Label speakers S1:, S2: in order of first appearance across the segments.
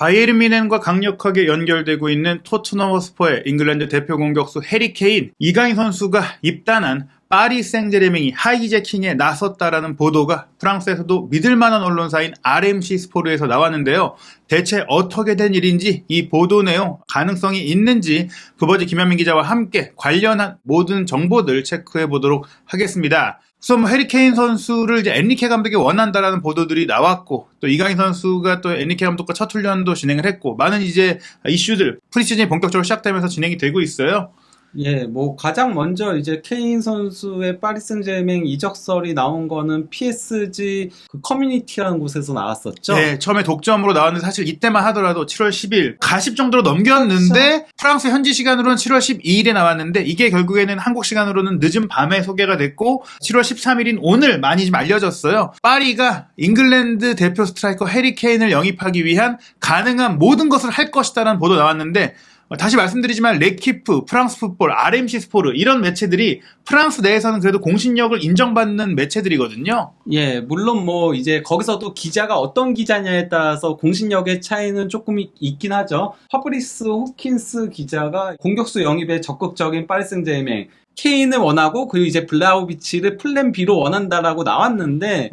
S1: 바이에른 뮌헨과 강력하게 연결되고 있는 토트넘 허스퍼의 잉글랜드 대표 공격수 해리 케인, 이강인 선수가 입단한 파리 생제르맹이 하이제킹에 나섰다라는 보도가 프랑스에서도 믿을만한 언론사인 RMC 스포르에서 나왔는데요. 대체 어떻게 된 일인지, 이 보도 내용 가능성이 있는지 그버지 김현민 기자와 함께 관련한 모든 정보들 체크해 보도록 하겠습니다. 우선 해리 케인 선수를 이제 엔리케 감독이 원한다라는 보도들이 나왔고, 또 이강인 선수가 또 엔리케 감독과 첫 훈련도 진행을 했고, 많은 이제 이슈들 프리시즌이 본격적으로 시작되면서 진행이 되고 있어요.
S2: 예, 가장 먼저 이제 케인 선수의 파리 생제르맹 이적설이 나온 거는 PSG 그 커뮤니티라는 곳에서 나왔었죠.
S1: 네, 처음에 독점으로 나왔는데 사실 이때만 하더라도 7월 10일 가십 정도로 넘겼는데, 그렇죠. 프랑스 현지 시간으로는 7월 12일에 나왔는데 이게 결국에는 한국 시간으로는 늦은 밤에 소개가 됐고 7월 13일인 오늘 많이 좀 알려졌어요. 파리가 잉글랜드 대표 스트라이커 해리 케인을 영입하기 위한 가능한 모든 것을 할 것이다라는 보도 나왔는데, 다시 말씀드리지만 레키프, 프랑스 풋볼, RMC 스포르 이런 매체들이 프랑스 내에서는 그래도 공신력을 인정받는 매체들이거든요.
S2: 예, 물론 이제 거기서도 기자가 어떤 기자냐에 따라서 공신력의 차이는 조금 있긴 하죠. 파브리스 호킨스 기자가 공격수 영입에 적극적인 파리 생제르맹, 케인을 원하고 그리고 이제 블라우비치를 플랜 B로 원한다라고 나왔는데,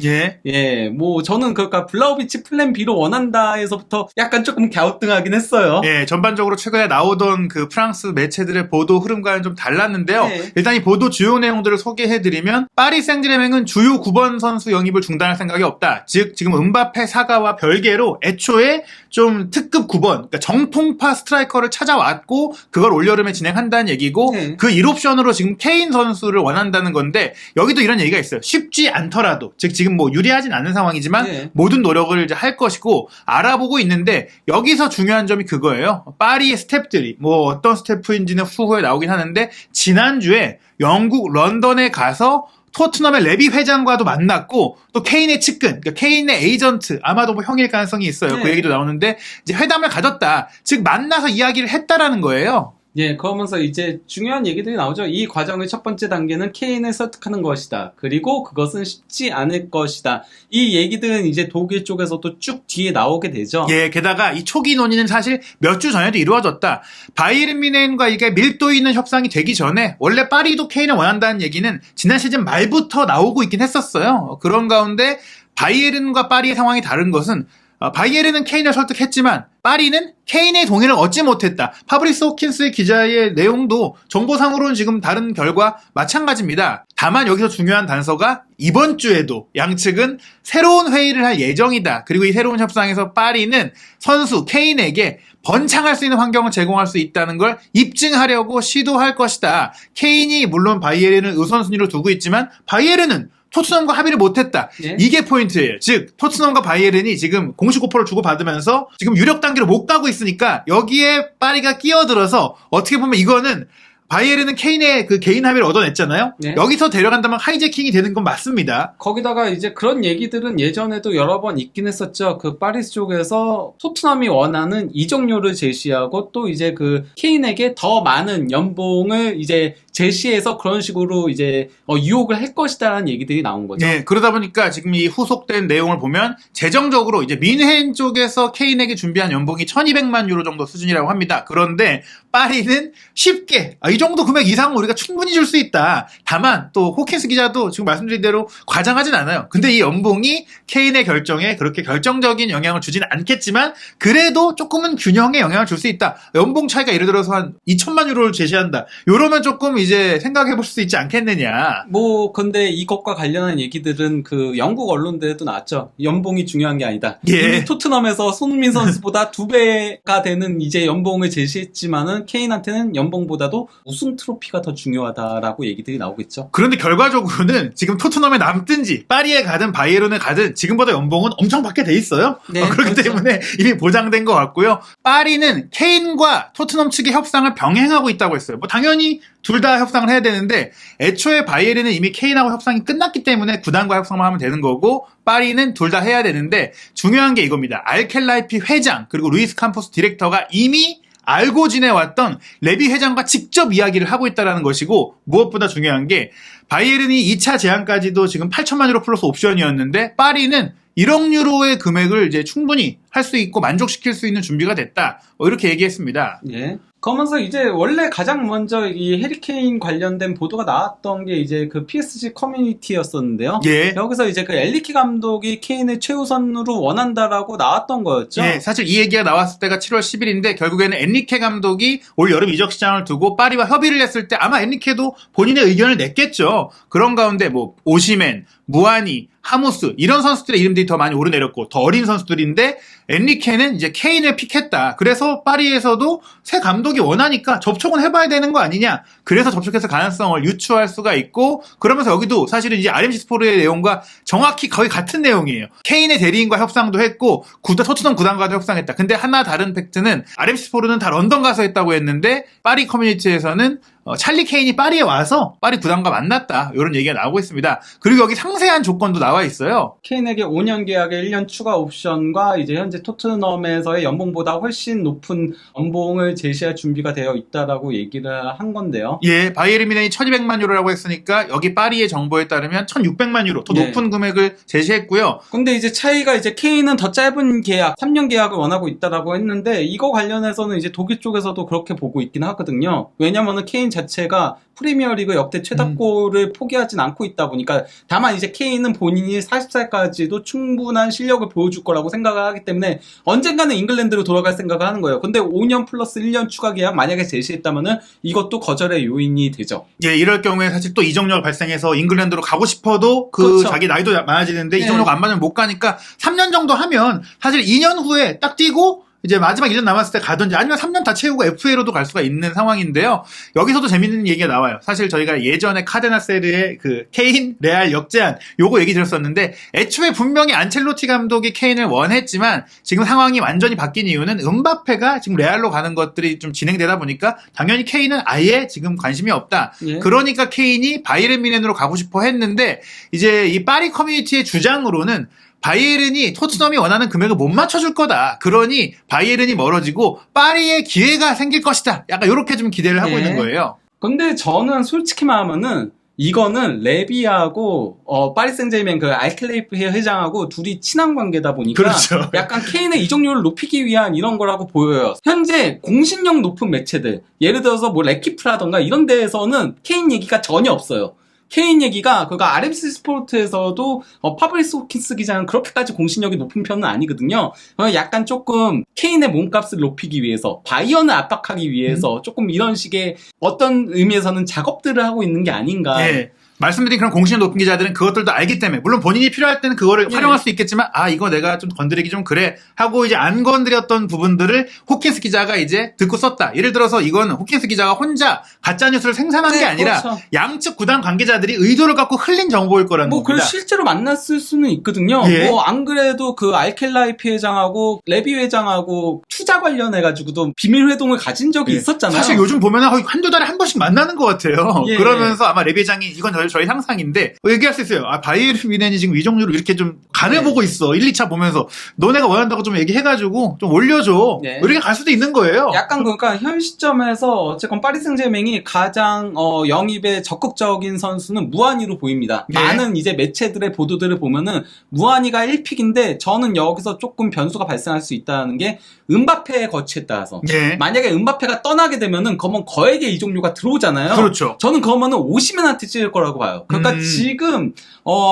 S2: 저는 그러니까 블라우비치 플랜 B로 원한다에서부터 약간 조금 갸우뚱하긴 했어요.
S1: 예, 전반적으로 최근에 나오던 그 프랑스 매체들의 보도 흐름과는 좀 달랐는데요.
S2: 네.
S1: 일단 이 보도 주요 내용들을 소개해드리면, 파리 생제르맹은 주요 9번 선수 영입을 중단할 생각이 없다. 즉 지금 음바페 사가와 별개로 애초에 좀 특급 9번, 그러니까 정통파 스트라이커를 찾아왔고 그걸 올여름에 진행한다는 얘기고,
S2: 네.
S1: 그 1옵션으로 지금 케인 선수를 원한다는 건데, 여기도 이런 얘기가 있어요. 쉽지 않더라도, 즉 지금 유리하진 않은 상황이지만
S2: 네.
S1: 모든 노력을 이제 할 것이고 알아보고 있는데, 여기서 중요한 점이 그거예요. 파리의 스태프들이 어떤 스태프인지는 후에 나오긴 하는데, 지난주에 영국 런던에 가서 토트넘의 레비 회장과도 만났고, 또 케인의 측근, 그러니까 케인의 에이전트, 아마도 형일 가능성이 있어요.
S2: 네.
S1: 그 얘기도 나오는데, 이제 회담을 가졌다. 즉 만나서 이야기를 했다라는 거예요.
S2: 예, 그러면서 이제 중요한 얘기들이 나오죠. 이 과정의 첫 번째 단계는 케인을 설득하는 것이다. 그리고 그것은 쉽지 않을 것이다. 이 얘기들은 이제 독일 쪽에서도 쭉 뒤에 나오게 되죠.
S1: 예, 게다가 이 초기 논의는 사실 몇 주 전에도 이루어졌다. 바이에른 뮌헨과 이게 밀도 있는 협상이 되기 전에 원래 파리도 케인을 원한다는 얘기는 지난 시즌 말부터 나오고 있긴 했었어요. 그런 가운데 바이에른과 파리의 상황이 다른 것은, 바이에른은 케인을 설득했지만 파리는 케인의 동의를 얻지 못했다. 파브리스 호킨스의 기자의 내용도 정보상으로는 지금 다른 결과 마찬가지입니다. 다만 여기서 중요한 단서가 이번 주에도 양측은 새로운 회의를 할 예정이다. 그리고 이 새로운 협상에서 파리는 선수 케인에게 번창할 수 있는 환경을 제공할 수 있다는 걸 입증하려고 시도할 것이다. 케인이 물론 바이에른을 우선순위로 두고 있지만 바이에른은 토트넘과 합의를 못했다.
S2: 예?
S1: 이게 포인트예요. 즉 토트넘과 바이에른이 지금 공식 오퍼를 주고받으면서 지금 유력 단계로 못 가고 있으니까 여기에 파리가 끼어들어서, 어떻게 보면 이거는 바이에른은 케인의 그 개인 합의를 얻어냈잖아요.
S2: 네.
S1: 여기서 데려간다면 하이제킹이 되는 건 맞습니다.
S2: 거기다가 이제 그런 얘기들은 예전에도 여러 번 있긴 했었죠. 그 파리스 쪽에서 토트넘이 원하는 이적료를 제시하고 또 이제 그 케인에게 더 많은 연봉을 이제 제시해서 그런 식으로 이제 유혹을 할 것이다라는 얘기들이 나온 거죠.
S1: 네, 그러다 보니까 지금 이 후속된 내용을 보면 재정적으로 이제 뮌헨 쪽에서 케인에게 준비한 연봉이 1200만 유로 정도 수준이라고 합니다. 그런데 파리는 쉽게 이 정도 금액 이상은 우리가 충분히 줄 수 있다. 다만 또 호킨스 기자도 지금 말씀드린 대로 과장하진 않아요. 근데 이 연봉이 케인의 결정에 그렇게 결정적인 영향을 주진 않겠지만 그래도 조금은 균형에 영향을 줄 수 있다. 연봉 차이가 예를 들어서 한 2천만 유로를 제시한다. 이러면 조금 이제 생각해 볼 수 있지 않겠느냐.
S2: 근데 이것과 관련한 얘기들은 그 영국 언론들에도 나왔죠. 연봉이 중요한 게 아니다.
S1: 예.
S2: 이미 토트넘에서 손흥민 선수보다 2배가 되는 이제 연봉을 제시했지만은 케인한테는 연봉보다도 우승 트로피가 더 중요하다라고 얘기들이 나오겠죠.
S1: 그런데 결과적으로는 지금 토트넘에 남든지 파리에 가든 바이에른에 가든 지금보다 연봉은 엄청 받게 돼 있어요.
S2: 네,
S1: 그렇기
S2: 그렇죠.
S1: 때문에 이미 보장된 것 같고요. 파리는 케인과 토트넘 측의 협상을 병행하고 있다고 했어요. 당연히 둘 다 협상을 해야 되는데, 애초에 바이에른은 이미 케인하고 협상이 끝났기 때문에 구단과 협상만 하면 되는 거고, 파리는 둘 다 해야 되는데, 중요한 게 이겁니다. 알켈라이피 회장 그리고 루이스 캄포스 디렉터가 이미 알고 지내왔던 레비 회장과 직접 이야기를 하고 있다는 것이고, 무엇보다 중요한 게 바이에른이 2차 제안까지도 지금 8천만 유로 플러스 옵션이었는데 파리는 1억 유로의 금액을 이제 충분히 할 수 있고 만족시킬 수 있는 준비가 됐다. 이렇게 얘기했습니다.
S2: 예. 그러면서 이제 원래 가장 먼저 이 해리케인 관련된 보도가 나왔던 게 이제 그 PSG 커뮤니티였었는데요.
S1: 예.
S2: 여기서 이제 그 엘리키 감독이 케인을 최우선으로 원한다라고 나왔던 거였죠.
S1: 예, 사실 이 얘기가 나왔을 때가 7월 10일인데 결국에는 엔리케 감독이 올 여름 이적 시장을 두고 파리와 협의를 했을 때 아마 엔리케도 본인의 의견을 냈겠죠. 그런 가운데 뭐 오시멘, 무아니, 하무스 이런 선수들의 이름들이 더 많이 오르내렸고 더 어린 선수들인데 엔리케는 이제 케인을 픽했다. 그래서 파리에서도 새 감독이 원하니까 접촉은 해봐야 되는 거 아니냐. 그래서 접촉해서 가능성을 유추할 수가 있고 그러면서 여기도 사실은 이제 RMC 스포츠의 내용과 정확히 거의 같은 내용이에요. 케인의 대리인과 협상도 했고 토트넘 구단과도 협상했다. 근데 하나 다른 팩트는 RMC 스포츠는 다 런던 가서 했다고 했는데 파리 커뮤니티에서는 찰리 케인이 파리에 와서 파리 구단과 만났다. 이런 얘기가 나오고 있습니다. 그리고 여기 상세한 조건도 나와 있어요.
S2: 케인에게 5년 계약에 1년 추가 옵션과 이제 현재 토트넘에서의 연봉보다 훨씬 높은 연봉을 제시할 준비가 되어 있다라고 얘기를 한 건데요.
S1: 예, 바이에른 뮌헨이 1200만 유로라고 했으니까 여기 파리의 정보에 따르면 1600만 유로 더
S2: 네.
S1: 높은 금액을 제시했고요.
S2: 근데 이제 차이가 이제 케인은 더 짧은 계약, 3년 계약을 원하고 있다라고 했는데 이거 관련해서는 이제 독일 쪽에서도 그렇게 보고 있긴 하거든요. 왜냐면은 케인 자체가 프리미어리그 역대 최다골을 포기하진 않고 있다 보니까 다만 이제 케인은 본인이 40살까지도 충분한 실력을 보여줄 거라고 생각을 하기 때문에 언젠가는 잉글랜드로 돌아갈 생각을 하는 거예요. 근데 5년 플러스 1년 추가 계약 만약에 제시했다면은 이것도 거절의 요인이 되죠.
S1: 예, 이럴 경우에 사실 또 이적료가 발생해서 잉글랜드로 가고 싶어도
S2: 그렇죠.
S1: 자기 나이도 많아지는데
S2: 네.
S1: 이적료가 안 받으면 못 가니까 3년 정도 하면 사실 2년 후에 딱 뛰고 이제 마지막 1년 남았을 때 가든지 아니면 3년 다 채우고 FA로도 갈 수가 있는 상황인데요. 여기서도 재밌는 얘기가 나와요. 사실 저희가 예전에 카데나세르의 그 케인 레알 역제안 요거 얘기 들었었는데 애초에 분명히 안첼로티 감독이 케인을 원했지만 지금 상황이 완전히 바뀐 이유는 음바페가 지금 레알로 가는 것들이 좀 진행되다 보니까 당연히 케인은 아예 지금 관심이 없다.
S2: 예.
S1: 그러니까 케인이 바이에른 뮌헨으로 가고 싶어 했는데 이제 이 파리 커뮤니티의 주장으로는 바이에른이 토트넘이 원하는 금액을 못 맞춰줄 거다. 그러니 바이에른이 멀어지고 파리에 기회가 생길 것이다. 약간 이렇게 좀 기대를 하고
S2: 예.
S1: 있는 거예요.
S2: 근데 저는 솔직히 말하면은 이거는 레비하고 파리 생제르맹 그 알클레이프 회장하고 둘이 친한 관계다 보니까
S1: 그렇죠.
S2: 약간 케인의 이적료를 높이기 위한 이런 거라고 보여요. 현재 공신력 높은 매체들 예를 들어서 뭐 레키프라던가 이런 데에서는 케인 얘기가 전혀 없어요. 케인 얘기가 그러니까 RMC 스포츠에서도 파브리스 호킨스 기자는 그렇게까지 공신력이 높은 편은 아니거든요. 약간 조금 케인의 몸값을 높이기 위해서 바이언을 압박하기 위해서 조금 이런 식의 어떤 의미에서는 작업들을 하고 있는 게 아닌가.
S1: 예. 말씀드린 그런 공신력 높은 기자들은 그것들도 알기 때문에 물론 본인이 필요할 때는 그거를
S2: 예.
S1: 활용할 수 있겠지만 이거 내가 좀 건드리기 좀 그래 하고 이제 안 건드렸던 부분들을 호킨스 기자가 이제 듣고 썼다. 예를 들어서 이건 호킨스 기자가 혼자 가짜 뉴스를 생산한 게 아니라
S2: 그렇죠.
S1: 양측 구단 관계자들이 의도를 갖고 흘린 정보일 거라는
S2: 뭐,
S1: 겁니다.
S2: 그걸 실제로 만났을 수는 있거든요.
S1: 예.
S2: 뭐, 안 그래도 그 알켈라이프 회장하고 레비 회장하고 투자 관련해가지고도 비밀 회동을 가진 적이
S1: 예.
S2: 있었잖아요.
S1: 사실 요즘 보면 한두 달에 한 번씩 만나는 것 같아요.
S2: 예.
S1: 그러면서 아마 레비 회장이 이건 저희 상상인데 얘기할 수 있어요. 바이에른 뮌헨이 지금 이적료로 이렇게 좀 간을
S2: 예.
S1: 보고 있어. 1, 2차 보면서 너네가 원한다고 좀 얘기해가지고 좀 올려줘.
S2: 예.
S1: 이렇게 갈 수도 있는 거예요.
S2: 약간 그러니까 현 시점에서 어쨌건 파리 생제르맹이 가장 영입에 적극적인 선수는 무아니로 보입니다.
S1: 네.
S2: 많은 이제 매체들의 보도들을 보면은 무아니가 1픽인데 저는 여기서 조금 변수가 발생할 수 있다는 게 음바페의 거치에 따라서
S1: 예.
S2: 만약에 음바페가 떠나게 되면은 그러면 거액의 이적료가 들어오잖아요.
S1: 그렇죠.
S2: 저는 그러면은 오시멘한테 찔릴 거라고 봐요. 그러니까 지금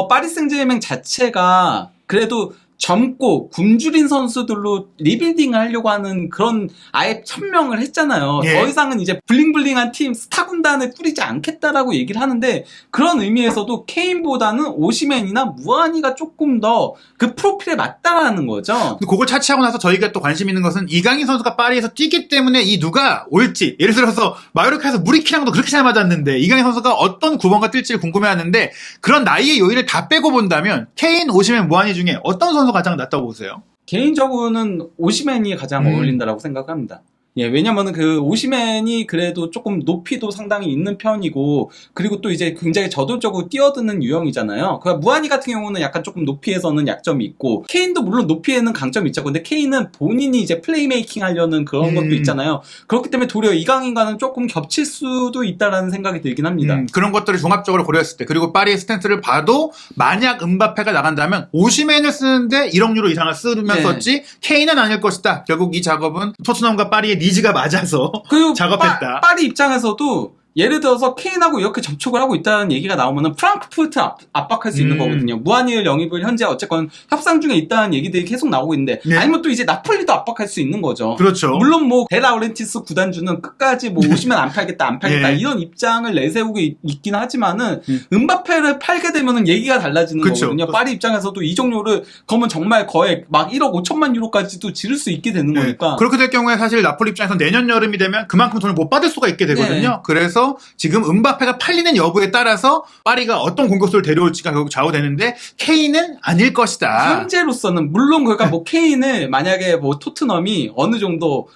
S2: 파리 생제르맹 자체가 그래도 젊고 굶주린 선수들로 리빌딩을 하려고 하는 그런 아예 천명을 했잖아요.
S1: 예.
S2: 더 이상은 이제 블링블링한 팀 스타 군단을 꾸리지 않겠다라고 얘기를 하는데 그런 의미에서도 케인보다는 오시멘이나 무아니가 조금 더 그 프로필에 맞다라는 거죠.
S1: 근데 그걸 차치하고 나서 저희가 또 관심 있는 것은 이강인 선수가 파리에서 뛰기 때문에 이 누가 올지 예를 들어서 마요르카에서 무리키랑도 그렇게 잘 맞았는데 이강인 선수가 어떤 9번가 뛸지 궁금해하는데 그런 나이의 요인을 다 빼고 본다면 케인, 오시멘, 무아니 중에 어떤 선수가 가장 낫다고 보세요?
S2: 개인적으로는 오시멘이 가장 어울린다라고 생각합니다. 예, 왜냐면은 그 오시맨이 그래도 조금 높이도 상당히 있는 편이고, 그리고 또 이제 굉장히 저돌적으로 뛰어드는 유형이잖아요. 그러니까 무한이 같은 경우는 약간 조금 높이에서는 약점이 있고, 케인도 물론 높이에는 강점이 있죠. 근데 케인은 본인이 이제 플레이메이킹 하려는 그런 것도 있잖아요. 그렇기 때문에 도리어 이강인과는 조금 겹칠 수도 있다라는 생각이 들긴 합니다.
S1: 그런 것들을 종합적으로 고려했을 때, 그리고 파리의 스탠스를 봐도 만약 음바페가 나간다면 오시맨을 쓰는데 1억 유로 이상을 쓰면
S2: 네.
S1: 썼지 케인은 아닐 것이다. 결국 이 작업은 토트넘과 파리의 니즈가 맞아서
S2: 그리고
S1: 작업했다.
S2: 파리 입장에서도 예를 들어서 케인하고 이렇게 접촉을 하고 있다는 얘기가 나오면은 프랑크푸르트 압박할 수 있는 거거든요. 무한이를 영입을 현재 어쨌건 협상 중에 있다는 얘기들이 계속 나오고 있는데,
S1: 네.
S2: 아니면 또 이제 나폴리도 압박할 수 있는 거죠.
S1: 그렇죠.
S2: 물론 뭐 데라우렌티스 구단주는 끝까지 뭐 오시면 안 팔겠다
S1: 네.
S2: 이런 입장을 내세우고 있긴 하지만은 음바페를 팔게 되면은 얘기가 달라지는
S1: 그쵸.
S2: 거거든요. 파리 입장에서도 이 종료를 그러면 정말 거의 막 1억 5천만 유로까지도 지를 수 있게 되는
S1: 네.
S2: 거니까.
S1: 그렇게 될 경우에 사실 나폴리 입장에서 내년 여름이 되면 그만큼 돈을 못 받을 수가 있게 되거든요.
S2: 네.
S1: 그래서 지금 음바페가 팔리는 여부에 따라서 파리가 어떤 공격수를 데려올지가 결국 좌우되는데 케인은 아닐 것이다.
S2: 현재로서는 물론 그러니까 뭐 케인을 만약에 뭐 토트넘이 어느 정도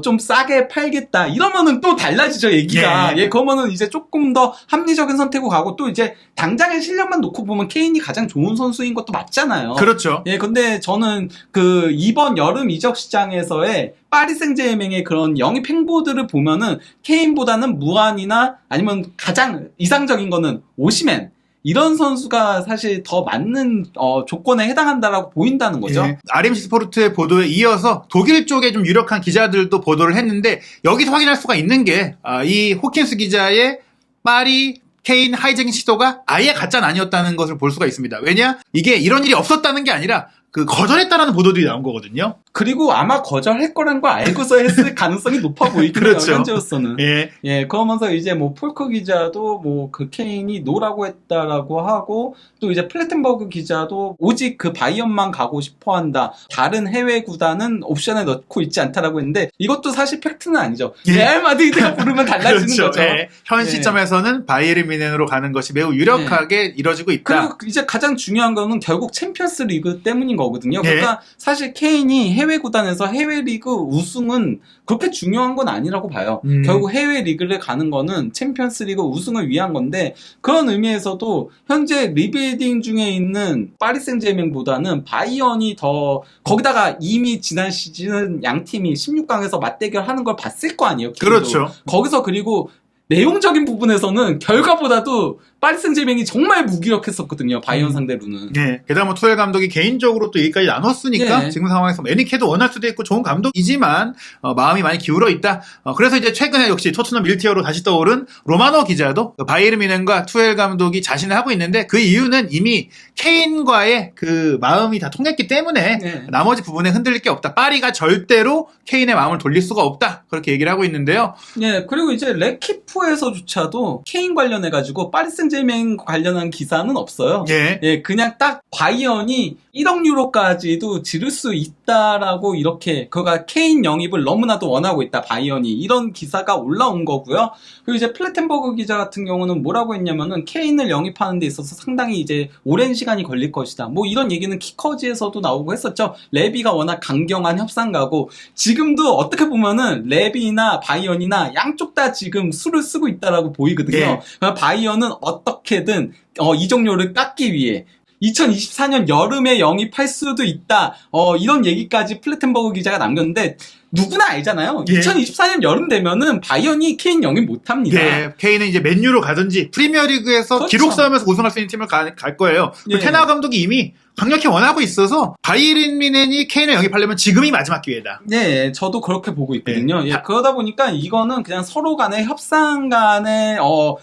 S2: 좀 싸게 팔겠다 이러면은 또 달라지죠 얘기가. 예, 그러면은 이제 조금 더 합리적인 선택으로 가고, 또 이제 당장의 실력만 놓고 보면 케인이 가장 좋은 선수인 것도 맞잖아요.
S1: 그렇죠.
S2: 예, 근데 저는 그 이번 여름 이적 시장에서의 파리 생제르맹의 그런 영입 행보들을 보면은 케인보다는 무안이나 아니면 가장 이상적인 거는 오시맨, 이런 선수가 사실 더 맞는 조건에 해당한다라고 보인다는 거죠.
S1: 예. RMC 스포르트의 보도에 이어서 독일 쪽에 좀 유력한 기자들도 보도를 했는데, 여기서 확인할 수가 있는 게 이 호킨스 기자의 파리 케인 하이제킹 시도가 아예 가짜는 아니었다는 것을 볼 수가 있습니다. 왜냐? 이게 이런 일이 없었다는 게 아니라 거절했다라는 보도들이 나온 거거든요.
S2: 그리고 아마 거절할 거란 거 알고서 했을 가능성이 높아 보이긴
S1: 그렇죠.
S2: 해요, 현재로서는.
S1: 예.
S2: 예, 그러면서 이제 뭐 폴크 기자도 뭐 그 케인이 노라고 했다라고 하고, 또 이제 플래텐버그 기자도 오직 그 바이언만 가고 싶어 한다. 다른 해외 구단은 옵션에 넣고 있지 않다라고 했는데, 이것도 사실 팩트는 아니죠.
S1: 예.
S2: 레알 마드리드가 부르면 달라지는
S1: 그렇죠.
S2: 거죠.
S1: 예. 현 시점에서는 바이에른 뮌헨으로 가는 것이 매우 유력하게 이루어지고 있다.
S2: 그리고 이제 가장 중요한 거는 결국 챔피언스 리그 때문인 거거든요.
S1: 예.
S2: 그러니까 사실 케인이 해외 구단에서 해외 리그 우승은 그렇게 중요한 건 아니라고 봐요. 결국 해외 리그를 가는 거는 챔피언스 리그 우승을 위한 건데, 그런 의미에서도 현재 리빌딩 중에 있는 파리 생제르맹보다는 바이언이 더, 거기다가 이미 지난 시즌 양 팀이 16강에서 맞대결하는 걸 봤을 거 아니에요. 케인도.
S1: 그렇죠.
S2: 거기서 그리고 내용적인 부분에서는 결과보다도 파리 생제르맹이 정말 무기력했었거든요. 바이언 상대로는.
S1: 예. 게다가 뭐 투엘 감독이 개인적으로 또 얘기까지 나눴으니까
S2: 예.
S1: 지금 상황에서 애니케도 원할 수도 있고 좋은 감독이지만 마음이 많이 기울어 있다. 그래서 이제 최근에 역시 토트넘 밀티어로 다시 떠오른 로마노 기자도 바이에른 뮌헨과 투엘 감독이 자신을 하고 있는데, 그 이유는 이미 케인과의 그 마음이 다 통했기 때문에
S2: 예.
S1: 나머지 부분에 흔들릴 게 없다. 파리가 절대로 케인의 마음을 돌릴 수가 없다. 그렇게 얘기를 하고 있는데요.
S2: 예, 그리고 이제 레키프에서조차도 케인 관련해가지고 파리 생제르맹 관련한 기사는 없어요.
S1: 예.
S2: 예, 그냥 딱 바이언이 1억 유로까지도 지를 수 있다라고, 이렇게 그가 케인 영입을 너무나도 원하고 있다 바이언이, 이런 기사가 올라온 거고요. 그리고 이제 플래텐버그 기자 같은 경우는 뭐라고 했냐면은 케인을 영입하는 데 있어서 상당히 이제 오랜 시간이 걸릴 것이다. 뭐 이런 얘기는 키커즈에서도 나오고 했었죠. 레비가 워낙 강경한 협상가고, 지금도 어떻게 보면은 레비나 바이언이나 양쪽 다 지금 수를 쓰고 있다라고 보이거든요.
S1: 예.
S2: 그러니까 바이언은 어떻게든 이적료를 깎기 위해 2024년 여름에 영입할 수도 있다. 이런 얘기까지 플래텐버그 기자가 남겼는데, 누구나 알잖아요.
S1: 예.
S2: 2024년 여름 되면은 바이언이 케인 영입 못합니다.
S1: 네, 케인은 이제 맨유로 가든지 프리미어리그에서
S2: 그렇죠.
S1: 기록 싸움에서 우승할 수 있는 팀을 갈 거예요.
S2: 예.
S1: 테나 감독이 이미 강력히 원하고 있어서 바이에른 뮌헨이 케인을 영입하려면 지금이 마지막 기회다.
S2: 네, 저도 그렇게 보고 있거든요. 예, 그러다 보니까 이거는 그냥 서로 간의 협상 간의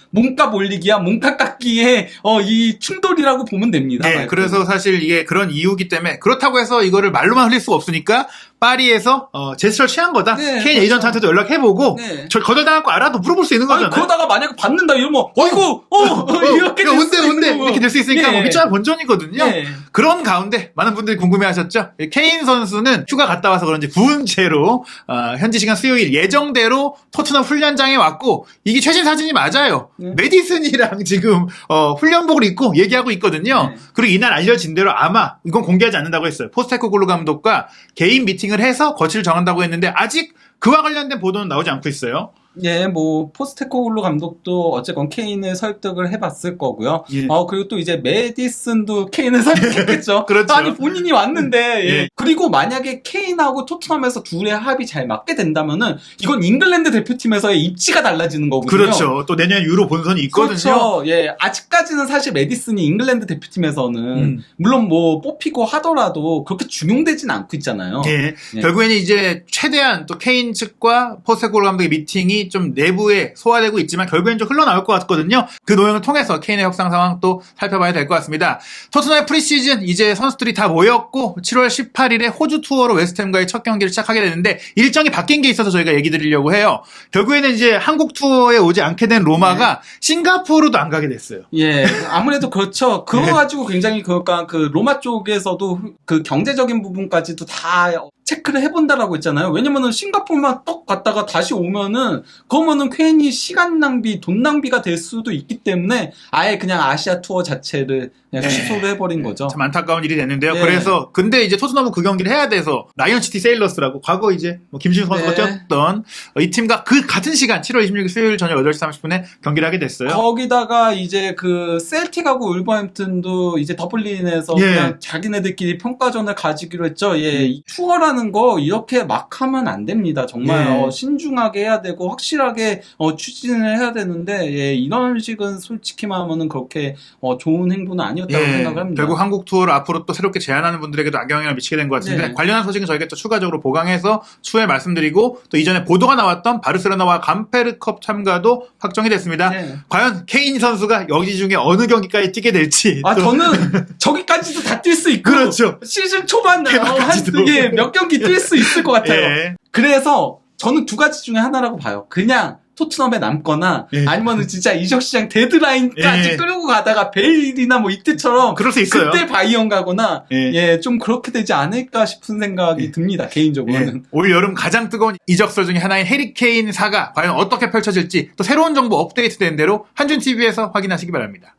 S2: 몸값 올리기야 몸값 깎기의 이 충돌이라고 보면 됩니다.
S1: 네, 그래서 사실 이게 그런 이유기 때문에, 그렇다고 해서 이거를 말로만 흘릴 수가 없으니까 파리에서 제스처를 취한 거다.
S2: 네,
S1: 케인
S2: 그렇죠.
S1: 에이전트한테도 연락해보고
S2: 네.
S1: 저 거절당할 거 알아도 물어볼 수 있는
S2: 아니,
S1: 거잖아요.
S2: 그러다가 만약에 받는다 이러면 어이구 이렇게
S1: 야,
S2: 될
S1: 온대
S2: 수도 있는 거고.
S1: 이렇게 될 수 있으니까
S2: 예.
S1: 뭐 밑줄 본전이거든요.
S2: 예.
S1: 그런 가운데 많은 분들이 궁금해하셨죠. 케인 선수는 휴가 갔다 와서 그런지 부은 채로 현지 시간 수요일 예정대로 토트넘 훈련장에 왔고 이게 최신 사진이 맞아요.
S2: 네.
S1: 메디슨이랑 지금 훈련복을 입고 얘기하고 있거든요.
S2: 네.
S1: 그리고 이날 알려진 대로 아마 이건 공개하지 않는다고 했어요. 포스테코글루 감독과 개인 미팅을 해서 거취를 정한다고 했는데 아직 그와 관련된 보도는 나오지 않고 있어요.
S2: 예, 뭐 포스테코글루 감독도 어쨌건 케인을 설득을 해봤을 거고요.
S1: 예.
S2: 그리고 또 이제 메디슨도 케인을 설득했겠죠.
S1: 그렇죠.
S2: 아니 본인이 왔는데. 예.
S1: 예.
S2: 그리고 만약에 케인하고 토트넘에서 둘의 합이 잘 맞게 된다면은 이건 잉글랜드 대표팀에서의 입지가 달라지는 거거든요.
S1: 그렇죠. 또 내년 유로 본선이 있거든요.
S2: 그렇죠. 예, 아직까지는 사실 메디슨이 잉글랜드 대표팀에서는 물론 뭐 뽑히고 하더라도 그렇게 중용되진 않고 있잖아요.
S1: 예.
S2: 예.
S1: 결국에는 이제 최대한 또 케인 측과 포스테코글루 감독의 미팅이 좀 내부에 소화되고 있지만 결국엔 좀 흘러나올 것 같거든요. 그 노형을 통해서 케인의 협상 상황 또 살펴봐야 될 것 같습니다. 토트넘의 프리시즌 이제 선수들이 다 모였고 7월 18일에 호주 투어로 웨스트햄과의 첫 경기를 시작하게 되는데 일정이 바뀐 게 있어서 저희가 얘기 드리려고 해요. 결국에는 이제 한국 투어에 오지 않게 된 로마가 싱가포르도 안 가게 됐어요.
S2: 예, 아무래도 그렇죠. 그거
S1: 네.
S2: 가지고 굉장히 그러니까 그 로마 쪽에서도 그 경제적인 부분까지도 다 체크를 해본다라고 했잖아요. 왜냐면은 싱가포르만 떡 갔다가 다시 오면은 그러면은 괜히 시간 낭비, 돈 낭비가 될 수도 있기 때문에 아예 그냥 아시아 투어 자체를 그냥 취소를 해버린 거죠.
S1: 참 안타까운 일이 됐는데요.
S2: 네.
S1: 그래서 근데 이제 토트넘은 그 경기를 해야 돼서 라이언시티 세일러스라고 과거 이제 뭐 김신우 선수가
S2: 네.
S1: 뛰었던 이 팀과 그 같은 시간 7월 26일 수요일 저녁 8시 30분에 경기를 하게 됐어요.
S2: 거기다가 이제 그 셀틱하고 울버햄튼도 이제 더블린에서
S1: 예.
S2: 그냥 자기네들끼리 평가전을 가지기로 했죠. 예, 이 투어라는 거 이렇게 막 하면 안 됩니다. 정말
S1: 예.
S2: 신중하게 해야 되고 확실하게 추진을 해야 되는데 예, 이런 식은 솔직히 말하면은 그렇게 좋은 행보는 아니었다고 생각을 합니다.
S1: 결국 한국 투어를 앞으로 또 새롭게 제안하는 분들에게도 악영향을 미치게 된 것 같은데
S2: 네.
S1: 관련한 소식은 저희가 또 추가적으로 보강해서 추후에 말씀드리고 또 이전에 보도가 나왔던 바르셀로나와 감페르컵 참가도 확정이 됐습니다.
S2: 네.
S1: 과연 케인 선수가 여기 중에 어느 경기까지 뛰게 될지
S2: 아,
S1: 또
S2: 저는 저기까지도 다 뛸 수 있고
S1: 그렇죠.
S2: 시즌 초반
S1: 개막까지도.
S2: 몇 경기 뛸 수 있을 것 같아요.
S1: 예.
S2: 그래서 저는 두 가지 중에 하나라고 봐요. 그냥 토트넘에 남거나
S1: 예.
S2: 아니면은 진짜 이적 시장 데드라인까지
S1: 예.
S2: 끌고 가다가 베일이나 뭐 이때처럼
S1: 그럴 수 있어요.
S2: 그때 바이언 가거나
S1: 예.
S2: 좀 그렇게 되지 않을까 싶은 생각이 듭니다. 개인적으로는.
S1: 예. 올 여름 가장 뜨거운 이적설 중에 하나인 해리 케인 사가 과연 어떻게 펼쳐질지 또 새로운 정보 업데이트된 대로 한준TV에서 확인하시기 바랍니다.